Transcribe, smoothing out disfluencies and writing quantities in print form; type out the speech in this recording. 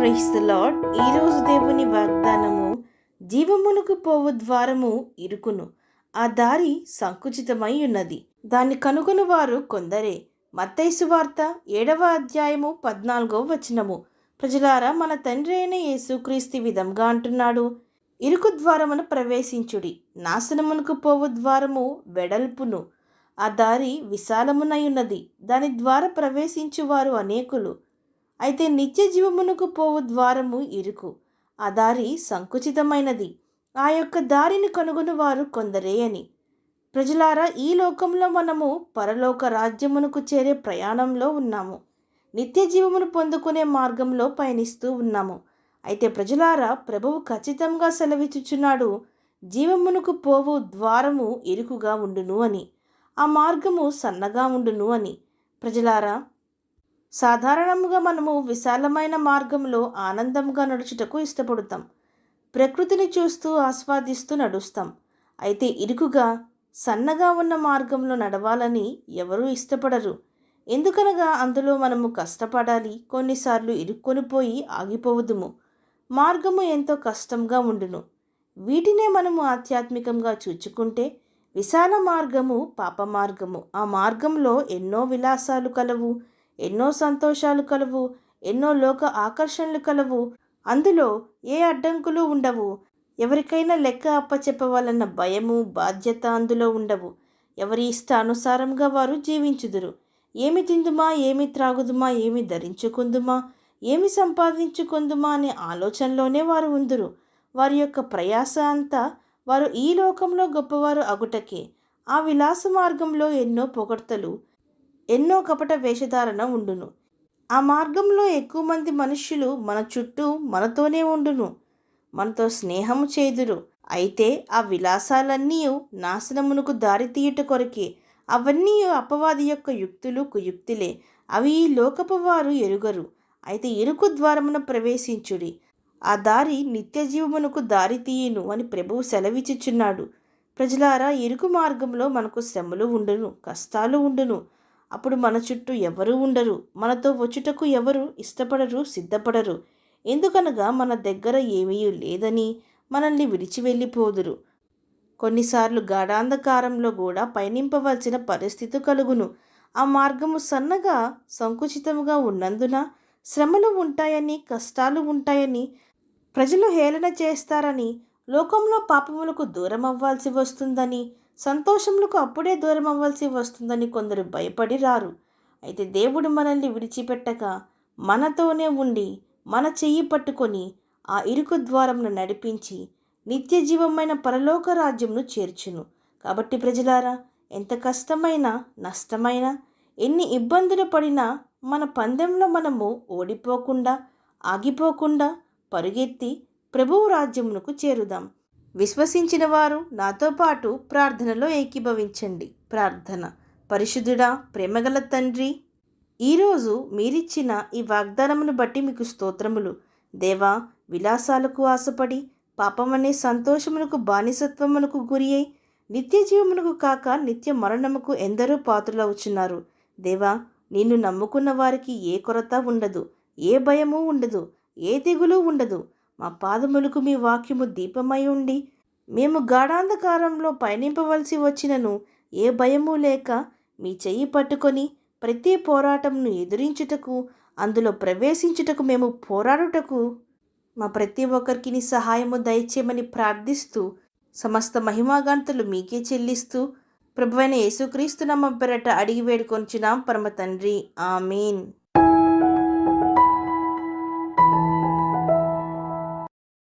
Praise the lord. ఈరోజు దేవుని వాగ్దానము, జీవమునకు పోవు ద్వారము ఇరుకును, ఆ దారి సంకుచితమై ఉన్నది, దాన్ని కనుగొని వారు కొందరే. మత్తయి సువార్త 7వ అధ్యాయము 14వ వచనము. ప్రజలారా, మన తండ్రి అయిన యేసుక్రీస్తు విధంగా అంటున్నాడు, ఇరుకు ద్వారమును ప్రవేశించుడి, నాశనమునకు పోవు ద్వారము వెడల్పును, ఆ దారి విశాలమునై ఉన్నది, దాని ద్వారా ప్రవేశించువారు అనేకులు. అయితే నిత్య జీవమునకు పోవు ద్వారము ఇరుకు, ఆ దారి సంకుచితమైనది, ఆ యొక్క దారిని కనుగొనువారు కొందరే అని. ప్రజలారా, ఈ లోకంలో మనము పరలోక రాజ్యమునకు చేరే ప్రయాణంలో ఉన్నాము. నిత్య జీవమును పొందుకునే మార్గంలో పయనిస్తూ ఉన్నాము. అయితే ప్రజలారా, ప్రభువు ఖచ్చితంగా సెలవిచ్చుచున్నాడు, జీవమునకు పోవు ద్వారము ఇరుకుగా ఉండును అని, ఆ మార్గము సన్నగా ఉండును అని. ప్రజలారా, సాధారణంగా మనము విశాలమైన మార్గంలో ఆనందంగా నడుచుటకు ఇష్టపడతాం. ప్రకృతిని చూస్తూ ఆస్వాదిస్తూ నడుస్తాం. అయితే ఇరుకుగా సన్నగా ఉన్న మార్గంలో నడవాలని ఎవరూ ఇష్టపడరు. ఎందుకనగా అందులో మనము కష్టపడాలి, కొన్నిసార్లు ఇరుక్కొనిపోయి ఆగిపోవదుము. మార్గము ఎంతో కష్టంగా ఉండును. వీటినే మనము ఆధ్యాత్మికంగా చూచుకుంటే, విశాల మార్గము పాప మార్గము. ఆ మార్గంలో ఎన్నో విలాసాలు కలవు, ఎన్నో సంతోషాలు కలవు, ఎన్నో లోక ఆకర్షణలు కలవు. అందులో ఏ అడ్డంకులు ఉండవు. ఎవరికైనా లెక్క అప్పచెప్పవాలన్న భయము, బాధ్యత అందులో ఉండవు. ఎవరి ఇష్టానుసారంగా వారు జీవించుదురు. ఏమి తిందుమా, ఏమి త్రాగుదుమా, ఏమి ధరించుకుందుమా, ఏమి సంపాదించుకుందుమా అనే ఆలోచనలోనే వారు ఉందురు. వారి యొక్క ప్రయాస అంతా వారు ఈ లోకంలో గొప్పవారు అగుటకే. ఆ విలాస మార్గంలో ఎన్నో పొగడ్తలు, ఎన్నో కపట వేషధారణ ఉండును. ఆ మార్గంలో ఎక్కువ మంది మనుష్యులు మన చుట్టూ మనతోనే ఉండును, మనతో స్నేహము చేదురు. అయితే ఆ విలాసాలన్నీ నాశనమునకు దారి తీయుట కొరకే. అవన్నీ అపవాది యొక్క యుక్తులు, కుయుక్తులే. అవి ఈ లోకపు వారు ఎరుగరు. అయితే ఇరుకు ద్వారమున ప్రవేశించుడి, ఆ దారి నిత్య జీవమునకు దారి తీయును అని ప్రభువు సెలవిచ్చుచున్నాడు. ప్రజలారా, ఇరుకు మార్గంలో మనకు శ్రమలు ఉండును, కష్టాలు ఉండును. అప్పుడు మన చుట్టూ ఎవరు ఉండరు, మనతో వచ్చుటకు ఎవరు ఇష్టపడరు, సిద్ధపడరు. ఎందుకనగా మన దగ్గర ఏమీ లేదని మనల్ని విడిచి వెళ్ళిపోదురు. కొన్నిసార్లు గాఢాంధకారంలో కూడా పయనింపవలసిన పరిస్థితి కలుగును. ఆ మార్గము సన్నగా సంకుచితముగా ఉన్నందున శ్రమలు ఉంటాయని, కష్టాలు ఉంటాయని, ప్రజలు హేళన చేస్తారని, లోకంలో పాపములకు దూరం అవ్వాల్సి వస్తుందని, సంతోషములకు అప్పుడే దూరం అవ్వాల్సి వస్తుందని కొందరు భయపడి రారు. అయితే దేవుడు మనల్ని విడిచిపెట్టక మనతోనే ఉండి, మన చెయ్యి పట్టుకొని ఆ ఇరుకు ద్వారమును నడిపించి నిత్య జీవమైన పరలోక రాజ్యమును చేర్చును. కాబట్టి ప్రజలారా, ఎంత కష్టమైనా, నష్టమైనా, ఎన్ని ఇబ్బందులు పడినా మన పందెంలో మనము ఓడిపోకుండా, ఆగిపోకుండా పరుగెత్తి ప్రభువు రాజ్యమునకు చేరుదాం. విశ్వసించిన వారు నాతో పాటు ప్రార్థనలో ఏకీభవించండి. ప్రార్థన. పరిశుద్ధుడా, ప్రేమగల తండ్రి, ఈరోజు మీరిచ్చిన ఈ వాగ్దానమును బట్టి మీకు స్తోత్రములు. దేవా, విలాసాలకు ఆశపడి పాపమనే సంతోషమునకు, బానిసత్వమునకు గురి అయి నిత్య జీవమునకు కాక నిత్య మరణముకు ఎందరో పాత్రులవుచున్నారు. దేవా, నిన్ను నమ్ముకున్న వారికి ఏ కొరత ఉండదు, ఏ భయము ఉండదు, ఏ దిగులు ఉండదు. మా పాదములకు మీ వాక్యము దీపమై ఉండి, మేము గాఢాంధకారంలో పయనింపవలసి వచ్చినను ఏ భయము లేక మీ చెయ్యి పట్టుకొని ప్రతి పోరాటంను ఎదురించుటకు, అందులో ప్రవేశించుటకు, మేము పోరాడుటకు మా ప్రతి ఒక్కరికి నీ సహాయము దయచేయమని ప్రార్థిస్తూ, సమస్త మహిమాగంతులు మీకే చెల్లిస్తూ, ప్రభువైన యేసుక్రీస్తు నామమున పేరట అడిగి వేడుకొనుచున్నాం పరమ తండ్రి. ఆమేన్.